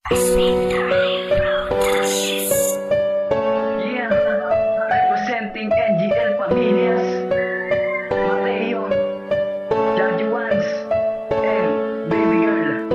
Yeah, representing NGL Familias, Mateo, Judge Ones, and Baby Girl.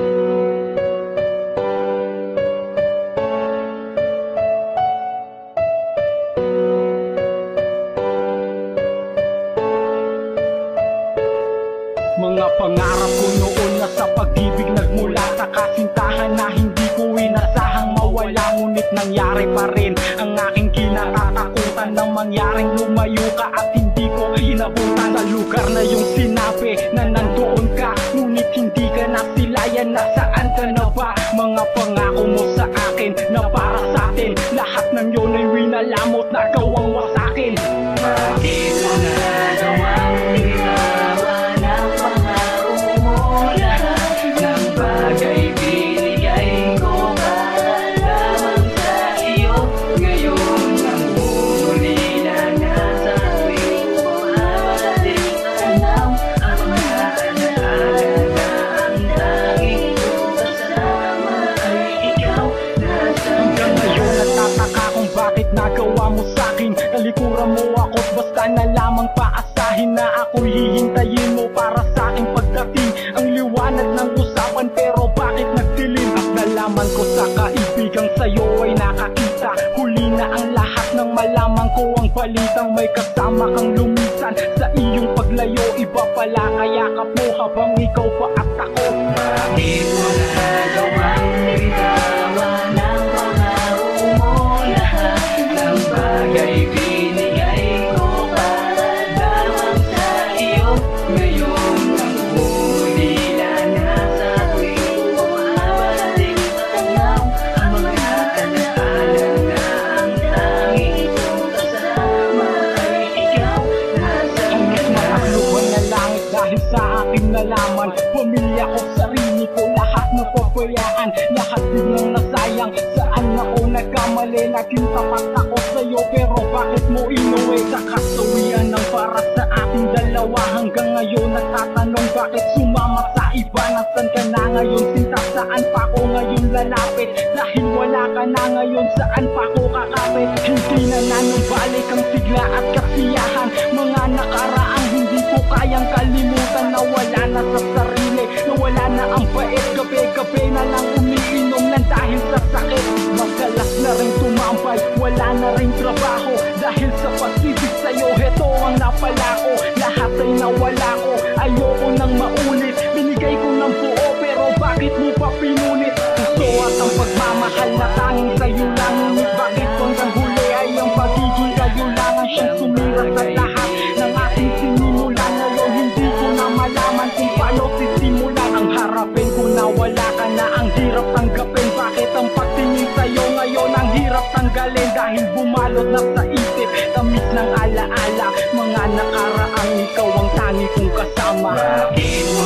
Mga pangarap ko noon na sa pag-ibig nagmula sa kasintahan na hindi ko inasahang mawala, ngunit nangyari pa rin ang aking kinatatakutan na mangyaring lumayo ka at hindi ko inabutan. Sa lugar na yung sinabi na nandoon ka, ngunit hindi ka na silayan, nasaan ka na ba? Mga pangako mo sa akin na para sa atin, lahat ng yun ay winalamot na gawang wasakin. Bakit mo nagawang binawan ang pangako mo? Lahat ng bagay binigay ko para lamang sa iyo. Ngayon ang huli na nasa tuwing bumabalik tanaw, ang mga alaala na ang tanging kasama ay ikaw. Hanggang ngayon nagtataka kung bakit nagawa mo sa'kin. Talikuran mo ako't basta na lamang paasahin na ako'y hihintayin mo para sa'king pagdating. Ang liwanag ng usapan pero bakit nagdilim? At nalaman ko sa kaibigang sa'yo ay nakakita. Huli na ang lahat ng malaman ko ang balitang may kasama kang lumisan. Sa iyong paglayo iba pala kayakap mo habang ikaw pa at ako. Bakit mo nagawang binawan ang pangako mo? Lahat ng bagay binigay ko para lamang sa iyo. Ngayon ang huli na nasa tuwing bumabalik tanaw, ang mga alaala na ang tanging kasama ay ikaw. Ang mas makakluban na langit dahil sa aking nalaman. Pamilya ko, sarili ko, lahat napabayaan, lahat biglang nasayang. Saan ako nagkamali? Naging tapat ako sa'yo pero bakit mo inuwi? Sa kasawian ng para sa ating dalawa, hanggang ngayon nagtatanong bakit sumama sa iba? Nasaan ka na ngayon sinta? Saan pa ako ngayon lalapit? Dahil wala ka na ngayon, saan pa ako kakapit? Hindi na nanumbalik ang sigla at kasiyahan, mga nakaraang hindi ko kayang kalimutan. Nawala na sa sarili, nawala na ang bait, gabi-gabi na lang umiinom lang dahil sa sakit. Madalas na rin tumambay, wala na rin trabaho dahil sa pag-ibig sa'yo. Heto ang napala ko, lahat ay nawala ko. Ayoko nang maulit, binigay ko ng buo pero bakit mo pa pinunit? Gusto at ang pagmamahal na tanging sa'yo lang, ngunit bakit hanggang huli ay ang pagiging kayo lang ang siyang sumira sa lahat ng aking sinimulan. Ngayon hindi ko na malaman kung paano sisimulan. Ang harapin ko na wala ka na, ang hirap tanggapin. Bakit ang pagtingin sa'yo ngayon ang hirap tanggalin? Dahil bumalot na sa isip, tamis ng alaala, mga nakaraang ikaw ang tangi kong kasama. Bakit mo